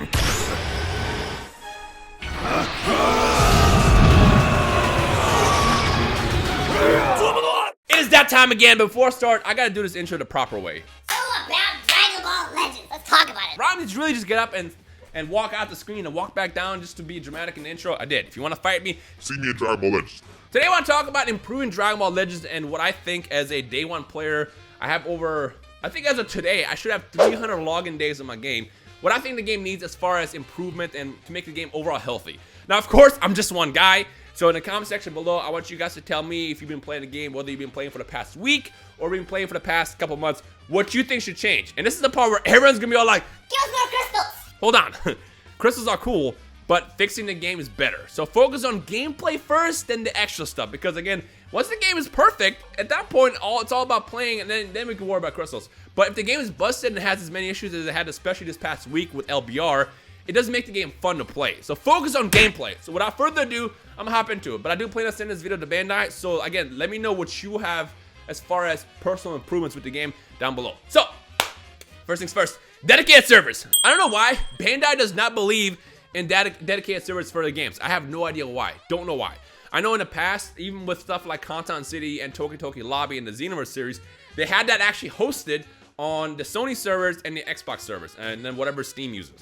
It is that time again. Before I start, I gotta do this intro the proper way. So about Dragon Ball Legends. Let's talk about it. Rhyme, did you really just get up and walk out the screen and walk back down just to be dramatic in the intro? I did. If you want to fight me, see me in Dragon Ball Legends. Today I want to talk about improving Dragon Ball Legends and what I think as a day one player. I have I think as of today, I should have 300 login days in my game. What I think the game needs as far as improvement and to make the game overall healthy. Now, of course, I'm just one guy. So in the comment section below, I want you guys to tell me if you've been playing the game, whether you've been playing for the past week or been playing for the past couple months, what you think should change. And this is the part where everyone's gonna be all like, give us more crystals. Hold on. Crystals are cool, but fixing the game is better. So focus on gameplay first, then the extra stuff. Because again, once the game is perfect, at that point, it's all about playing, and then we can worry about crystals. But if the game is busted and has as many issues as it had, especially this past week with LBR, it doesn't make the game fun to play. So focus on gameplay. So without further ado, I'm gonna hop into it. But I do plan to send this video to Bandai. So again, let me know what you have as far as personal improvements with the game down below. So, first things first, dedicated servers. I don't know why Bandai does not believe in dedicated servers for the games. I have no idea why. Don't know why. I know in the past, even with stuff like Content City and Toki Toki Lobby and the Xenoverse series, they had that actually hosted on the Sony servers and the Xbox servers, and then whatever Steam uses.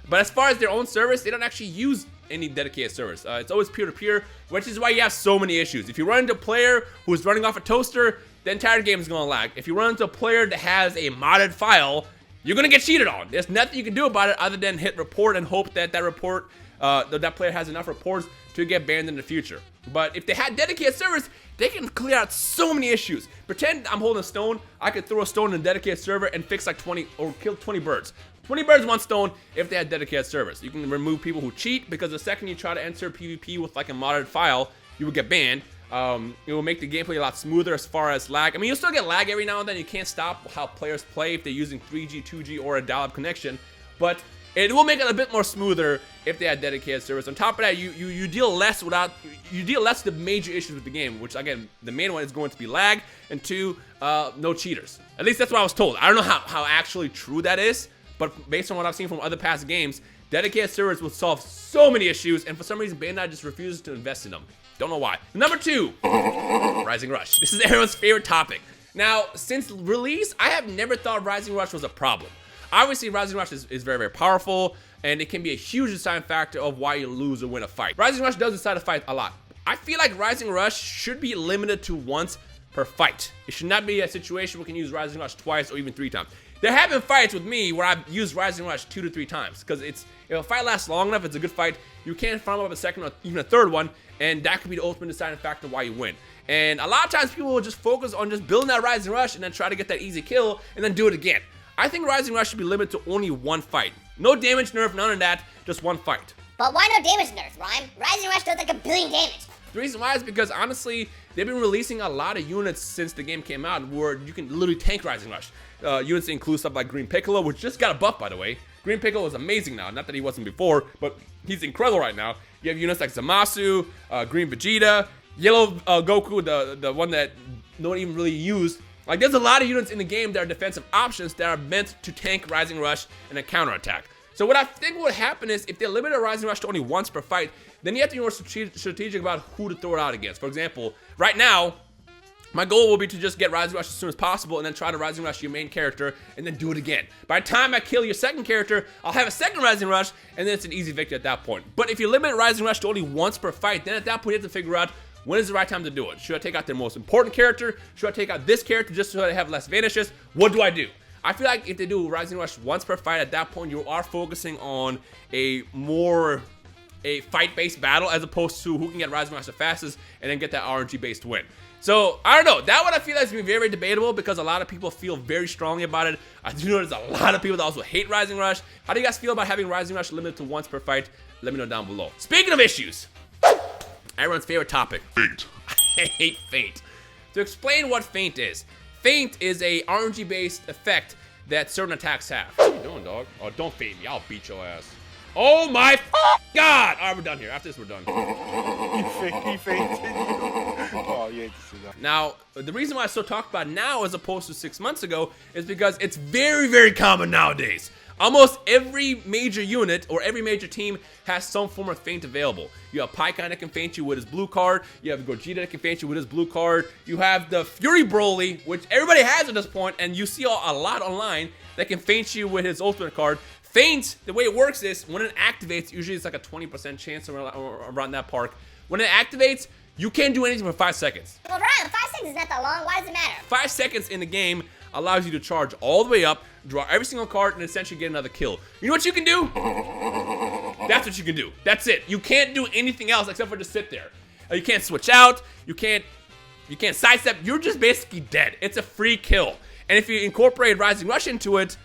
But as far as their own service, they don't actually use any dedicated servers. It's always peer-to-peer, which is why you have so many issues. If you run into a player who's running off a toaster, the entire game is gonna lag. If you run into a player that has a modded file, you're gonna get cheated on. There's nothing you can do about it other than hit report and hope that that player has enough reports to get banned in the future. But if they had dedicated servers, they can clear out so many issues. Pretend I'm holding a stone. I could throw a stone in a dedicated server and fix like 20 or kill 20 birds. 20 birds, 1 stone if they had dedicated servers. You can remove people who cheat, because the second you try to enter PvP with like a modded file, you will get banned. It will make the gameplay a lot smoother as far as lag. I mean, you'll still get lag every now and then. You can't stop how players play if they're using 3G, 2G, or a dial-up connection. But it will make it a bit more smoother if they had dedicated servers. On top of that, you deal less with the major issues with the game, which again, the main one is going to be lag, and 2, no cheaters. At least that's what I was told. I don't know how actually true that is, but based on what I've seen from other past games, dedicated servers will solve so many issues, and for some reason, Bandai just refuses to invest in them. Don't know why. Number 2, Rising Rush. This is everyone's favorite topic. Now, since release, I have never thought Rising Rush was a problem. Obviously, Rising Rush is very, very powerful, and it can be a huge deciding factor of why you lose or win a fight. Rising Rush does decide a fight a lot. I feel like Rising Rush should be limited to once per fight. It should not be a situation where we can use Rising Rush twice or even 3 times. There have been fights with me where I've used Rising Rush 2 to 3 times, because if a fight lasts long enough, it's a good fight, you can't farm up a second or even a third one, and that could be the ultimate deciding factor why you win. And a lot of times people will just focus on just building that Rising Rush and then try to get that easy kill and then do it again. I think Rising Rush should be limited to only 1 fight. No damage nerf, none of that, just 1 fight. But why no damage nerf, Rhyme? Rising Rush does like 1 billion damage. The reason why is because, honestly, they've been releasing a lot of units since the game came out where you can literally tank Rising Rush. Units include stuff like Green Piccolo, which just got a buff, by the way. Green Piccolo is amazing now. Not that he wasn't before, but he's incredible right now. You have units like Zamasu, Green Vegeta, Yellow Goku, the one that no one even really used. Like, there's a lot of units in the game that are defensive options that are meant to tank Rising Rush and a counterattack. So what I think would happen is, if they limit a Rising Rush to only once per fight, then you have to be more strategic about who to throw it out against. For example, right now, my goal will be to just get Rising Rush as soon as possible and then try to Rising Rush your main character and then do it again. By the time I kill your second character, I'll have a second Rising Rush, and then it's an easy victory at that point. But if you limit Rising Rush to only once per fight, then at that point you have to figure out, when is the right time to do it? Should I take out their most important character? Should I take out this character just so they have less vanishes? What do I do? I feel like if they do Rising Rush once per fight, at that point you are focusing on a fight-based battle as opposed to who can get Rising Rush the fastest and then get that RNG-based win. So, I don't know. That one I feel like is going to be very, very debatable because a lot of people feel very strongly about it. I do know there's a lot of people that also hate Rising Rush. How do you guys feel about having Rising Rush limited to once per fight? Let me know down below. Speaking of issues, everyone's favorite topic. Feint. I hate Feint. To explain what Feint is a RNG-based effect that certain attacks have. What are you doing, dog? Oh, don't feint me. I'll beat your ass. Oh my God! All right, we're done here. After this, we're done. He fainted. Oh, you hate to see that. Now, the reason why I still talk about now as opposed to 6 months ago is because it's very, very common nowadays. Almost every major unit or every major team has some form of feint available. You have Pycon that can feint you with his blue card. You have Gogeta that can feint you with his blue card. You have the Fury Broly, which everybody has at this point, and you see a lot online that can feint you with his ultimate card. Feint, the way it works is when it activates, usually it's like a 20% chance around that park. When it activates, you can't do anything for 5 seconds. Well, Ryan, 5 seconds is not that long. Why does it matter? 5 seconds in the game allows you to charge all the way up, draw every single card, and essentially get another kill. You know what you can do? That's what you can do. That's it. You can't do anything else except for just sit there. You can't switch out. You can't sidestep. You're just basically dead. It's a free kill. And if you incorporate Rising Rush into it,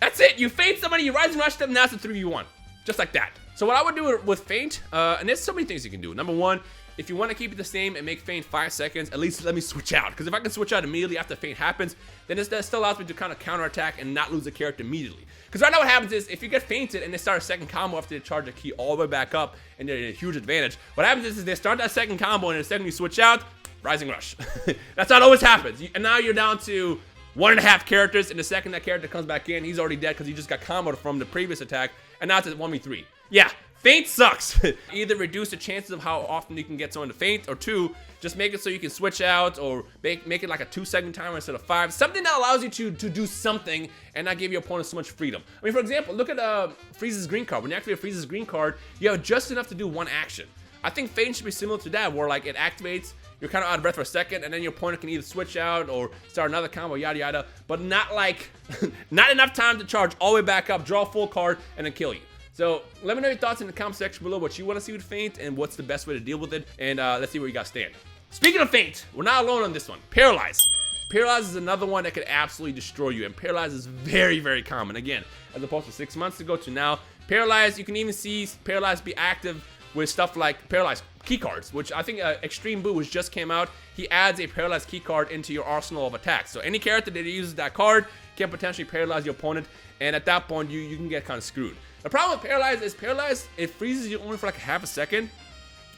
that's it. You feint somebody, you Rising Rush them, now it's a 3v1. Just like that. So what I would do with feint, and there's so many things you can do. Number one, if you want to keep it the same and make feint 5 seconds, at least let me switch out. Because if I can switch out immediately after feint happens, then that still allows me to kind of counterattack and not lose the character immediately. Because right now what happens is, if you get feinted and they start a second combo after they charge a key all the way back up, and they're at a huge advantage, what happens is they start that second combo, and the second you switch out, Rising Rush. That's how it always happens. And now you're down to 1.5 characters, and the second that character comes back in, he's already dead because he just got comboed from the previous attack, and now it's at 1v3. Yeah, feint sucks. Either reduce the chances of how often you can get someone to feint, or 2, just make it so you can switch out, or make it like a 2-second timer instead of 5. Something that allows you to do something and not give your opponent so much freedom. I mean, for example, look at Frieza's green card. When you activate Frieza's green card, you have just enough to do one action. I think feint should be similar to that, where like it activates, you're kind of out of breath for a second, and then your opponent can either switch out or start another combo, yada yada, but not like, not enough time to charge all the way back up, draw a full card, and then kill you. So let me know your thoughts in the comment section below, what you want to see with feint and what's the best way to deal with it, and let's see where you guys stand. Speaking of feint, we're not alone on this one. Paralyzed. Paralyzed is another one that could absolutely destroy you, and Paralyzed is very, very common. Again, as opposed to 6 months ago to now, Paralyzed, you can even see Paralyzed be active with stuff like Paralyzed keycards, which I think Extreme Boo, which just came out, he adds a Paralyzed keycard into your arsenal of attacks. So any character that uses that card can potentially paralyze your opponent, and at that point, you can get kind of screwed. The problem with Paralyzed is it freezes you only for like half a second,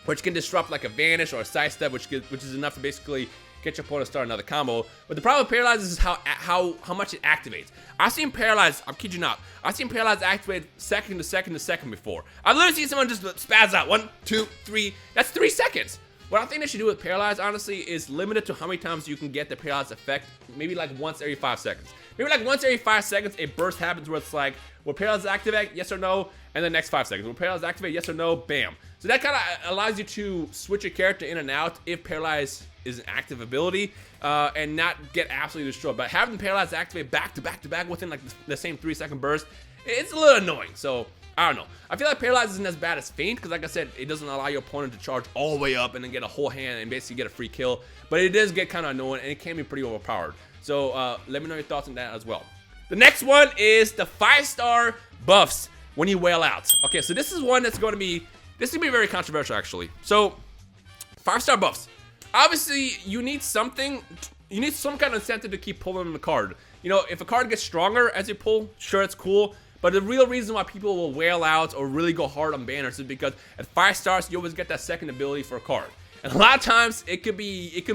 which can disrupt like a vanish or a sidestep, which is enough to basically get your opponent to start another combo. But the problem with Paralyzed is how much it activates. I've seen Paralyzed, I'm kidding you not, I've seen Paralyzed activate second to second to second before. I've literally seen someone just spaz out, 1, 2, 3, that's 3 seconds. What I think they should do with Paralyzed, honestly, is limit it to how many times you can get the Paralyzed effect, maybe like once every 5 seconds. Maybe like once every 5 seconds, a burst happens where it's like, will Paralyzed activate, yes or no, and the next 5 seconds. Will Paralyzed activate, yes or no, bam. So that kind of allows you to switch your character in and out if Paralyzed is an active ability, and not get absolutely destroyed. But having Paralyzed activate back to back to back within like the same 3-second burst, it's a little annoying. So I don't know. I feel like Paralyzed isn't as bad as Feint, because like I said, it doesn't allow your opponent to charge all the way up and then get a whole hand and basically get a free kill. But it does get kind of annoying, and it can be pretty overpowered. So let me know your thoughts on that as well. The next one is the 5-star buffs when you wail out. Okay, so this is one that's going to be, this is going to be very controversial actually. So 5-star buffs. Obviously, you need something, you need some kind of incentive to keep pulling the card. You know, if a card gets stronger as you pull, sure, it's cool. But the real reason why people will wail out or really go hard on banners is because at 5 stars, you always get that second ability for a card. And a lot of times, it could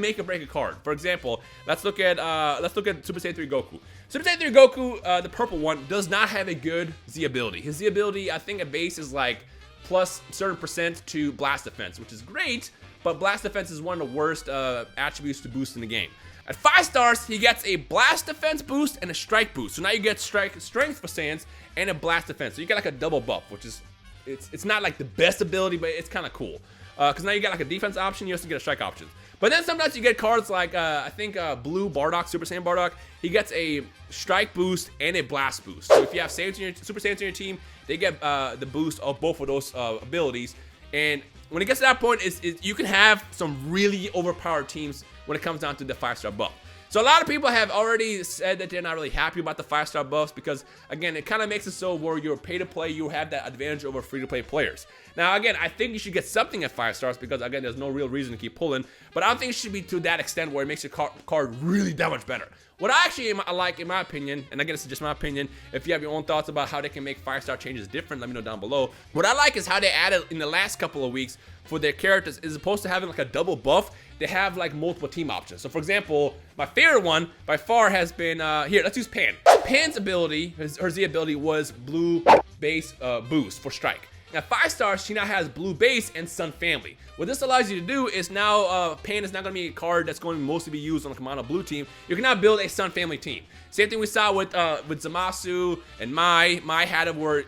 make or break a card. For example, let's look at Super Saiyan 3 Goku. Super Saiyan 3 Goku, the purple one, does not have a good Z ability. His Z ability, I think at base is like plus certain percent to blast defense, which is great, but blast defense is one of the worst attributes to boost in the game. At 5 stars, he gets a blast defense boost and a strike boost. So now you get strength for Saiyans and a blast defense. So you get like a double buff, which is, it's not like the best ability, but it's kind of cool. Because now you get like a defense option, you also get a strike option. But then sometimes you get cards like, I think Blue Bardock, Super Saiyan Bardock, he gets a strike boost and a blast boost. So if you have Super Saiyans in your team, they get the boost of both of those abilities. And when it gets to that point, you can have some really overpowered teams when it comes down to the 5-star buff. So a lot of people have already said that they're not really happy about the 5-star buffs because, again, it kind of makes it so where you're pay-to-play, you have that advantage over free-to-play players. Now, again, I think you should get something at 5 stars because, again, there's no real reason to keep pulling, but I don't think it should be to that extent where it makes your card really that much better. What I actually like, in my opinion, and again, this is just my opinion, if you have your own thoughts about how they can make 5-star changes different, let me know down below. What I like is how they added in the last couple of weeks for their characters, as opposed to having like a double buff, they have like multiple team options. So for example, my favorite one by far has been, here, let's use Pan. Pan's ability, her Z ability, was blue base boost for strike. Now 5-star, she now has blue base and Sun family. What this allows you to do is now Pan is not going to be a card that's going to mostly be used on the Kamado blue team. You can now build a Sun family team. Same thing we saw with Zamasu and Mai. Mai had it where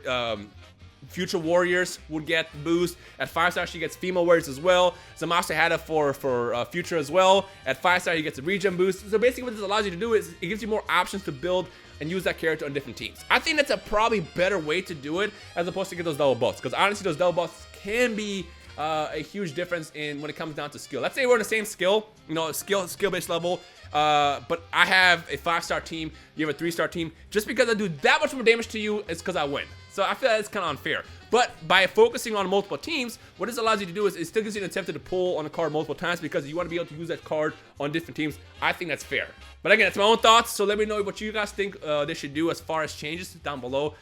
Future Warriors would get the boost. At 5-star, she gets female warriors as well. Zamasu had it for Future as well. At 5-star, he gets a regen boost. So basically what this allows you to do is it gives you more options to build and use that character on different teams. I think that's a probably better way to do it as opposed to get those double buffs, because honestly those double buffs can be a huge difference in when it comes down to skill. Let's say we're in the same skill, you know, skill-based level, but I have a 5-star team, you have a 3-star team. Just because I do that much more damage to you, it's because I win. So I feel like it's kind of unfair. But by focusing on multiple teams, what this allows you to do is it still gives you an incentive to pull on a card multiple times because you want to be able to use that card on different teams. I think that's fair. But again, it's my own thoughts, so let me know what you guys think they should do as far as changes down below.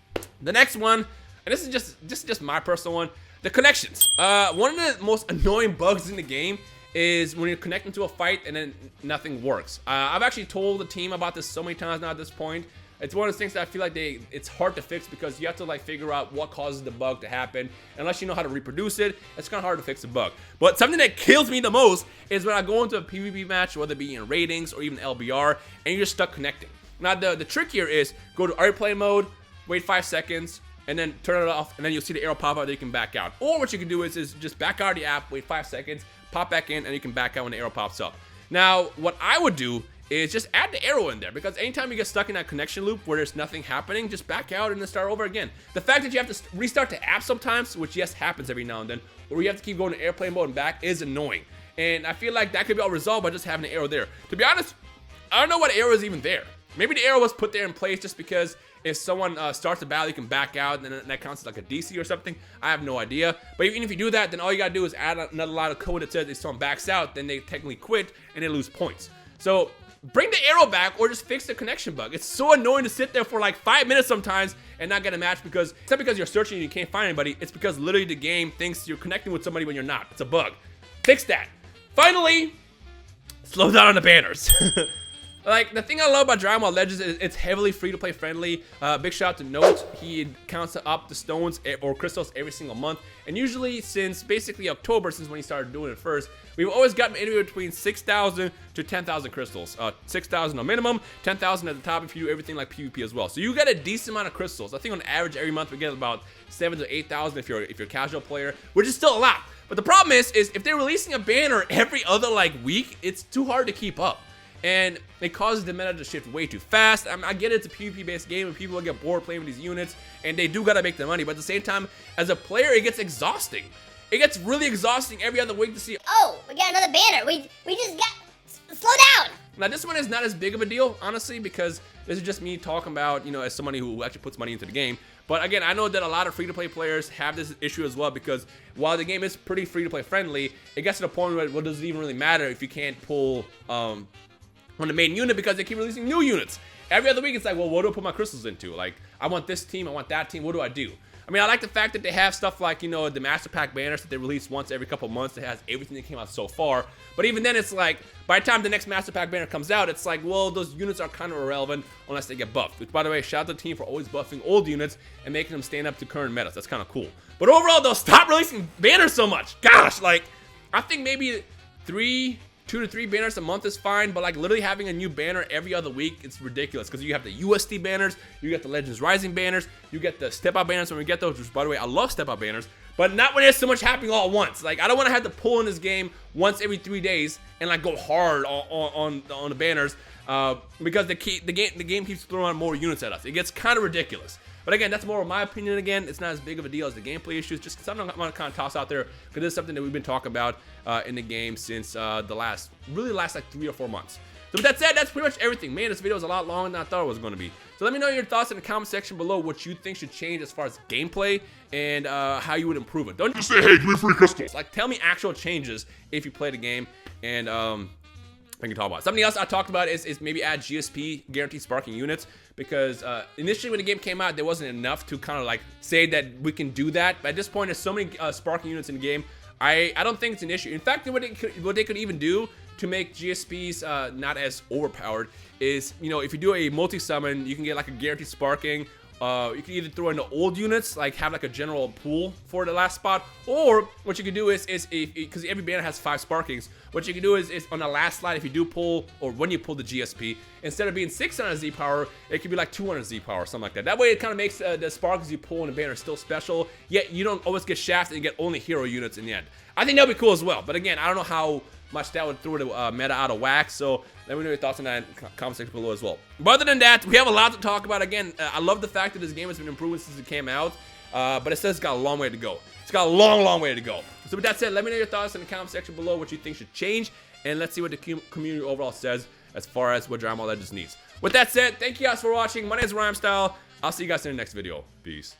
The next one, and this is just my personal one, the connections. One of the most annoying bugs in the game is when you're connecting to a fight and then nothing works. I've actually told the team about this so many times now at this point. It's one of those things that I feel like it's hard to fix because you have to like figure out what causes the bug to happen. Unless you know how to reproduce it, it's kind of hard to fix a bug. But something that kills me the most is when I go into a PvP match, whether it be in ratings or even LBR, and you're just stuck connecting. Now the trick here is go to airplane mode, wait 5 seconds, and then turn it off, and then you'll see the arrow pop out that you can back out. Or what you can do is just back out of the app, wait 5 seconds, pop back in, and you can back out when the arrow pops up. Now, what I would do is just add the arrow in there, because anytime you get stuck in that connection loop where there's nothing happening, just back out and then start over again. The fact that you have to restart the app sometimes, which yes happens every now and then, or you have to keep going to airplane mode and back, is annoying. And I feel like that could be all resolved by just having the arrow there. To be honest, I don't know what arrow is even there. Maybe the arrow was put there in place just because if someone starts a battle, you can back out, and then that counts as like a DC or something. I have no idea. But even if you do that, then all you gotta do is add another line of code that says if someone backs out, then they technically quit and they lose points. So bring the arrow back or just fix the connection bug. It's so annoying to sit there for like 5 minutes sometimes and not get a match because it's not because you're searching and you can't find anybody. It's because literally the game thinks you're connecting with somebody when you're not. It's a bug. Fix that. Finally, slow down on the banners. Like, the thing I love about Dragon Ball Legends is it's heavily free-to-play friendly. Big shout out to Note. He counts up the stones or crystals every single month. And usually since basically October, since when he started doing it first, we've always gotten anywhere between 6,000 to 10,000 crystals. 6,000 a minimum, 10,000 at the top if you do everything like PvP as well. So you get a decent amount of crystals. I think on average every month we get about 7,000 to 8,000 if you're a casual player, which is still a lot. But the problem is if they're releasing a banner every other like week, it's too hard to keep up. And it causes the meta to shift way too fast. I get it's a PvP-based game and people will get bored playing with these units, and they do gotta make the money, but at the same time, as a player, it gets exhausting. It gets really exhausting every other week to see, oh, we got another banner. We just got, slow down. Now this one is not as big of a deal, honestly, because this is just me talking about, you know, as somebody who actually puts money into the game. But again, I know that a lot of free-to-play players have this issue as well, because while the game is pretty free-to-play friendly, it gets to the point where it doesn't even really matter if you can't pull, on the main unit because they keep releasing new units. Every other week, it's like, well, what do I put my crystals into? Like, I want this team, I want that team, what do I do? I mean, I like the fact that they have stuff like, you know, the Master Pack banners that they release once every couple months that has everything that came out so far. But even then, it's like, by the time the next Master Pack banner comes out, it's like, well, those units are kind of irrelevant unless they get buffed. Which, by the way, shout out to the team for always buffing old units and making them stand up to current metas. That's kind of cool. But overall, they'll stop releasing banners so much. Gosh, like, I think maybe 2 to 3 banners a month is fine, but like literally having a new banner every other week, it's ridiculous because you have the USD banners, you get the Legends Rising banners, you get the Step Out banners when we get those, which by the way, I love Step Out banners, but not when there's so much happening all at once. Like, I don't want to have to pull in this game once every 3 days and like go hard on the banners because the game keeps throwing out more units at us. It gets kind of ridiculous. But again, that's more of my opinion. Again, it's not as big of a deal as the gameplay issues. Just something I want to kind of toss out there because this is something that we've been talking about in the game since the last like 3 or 4 months. So with that said, that's pretty much everything. Man, this video is a lot longer than I thought it was going to be. So let me know your thoughts in the comment section below what you think should change as far as gameplay and how you would improve it. Don't just say, hey, give me free crystals. Like, tell me actual changes if you play the game, and I can talk about it. Something else I talked about is maybe add GSP, guaranteed sparking units, because initially when the game came out, there wasn't enough to kind of like say that we can do that. But at this point, there's so many sparking units in the game, I don't think it's an issue. In fact, what they could even do to make GSPs not as overpowered is, you know, if you do a multi-summon, you can get like a guaranteed sparking. You can either throw in the old units, like have like a general pool for the last spot, or what you can do is because every banner has 5 sparkings, what you can do is on the last slide, if you do pull, or when you pull the GSP, instead of being 600 Z power, it could be like 200 Z power, something like that. That way it kind of makes the sparkings you pull in the banner still special, yet you don't always get shafts and you get only hero units in the end. I think that would be cool as well, but again, I don't know how much that would throw the meta out of whack, so let me know your thoughts on that in the comment section below as well. But other than that, we have a lot to talk about. Again, I love the fact that this game has been improving since it came out, but it says it's got a long way to go. It's got a long way to go. So with that said, let me know your thoughts in the comment section below, what you think should change, and let's see what the community overall says as far as what Dragon Ball Legends needs. With that said, thank you guys for watching. My name is Rhymestyle. I'll see you guys in the next video. Peace.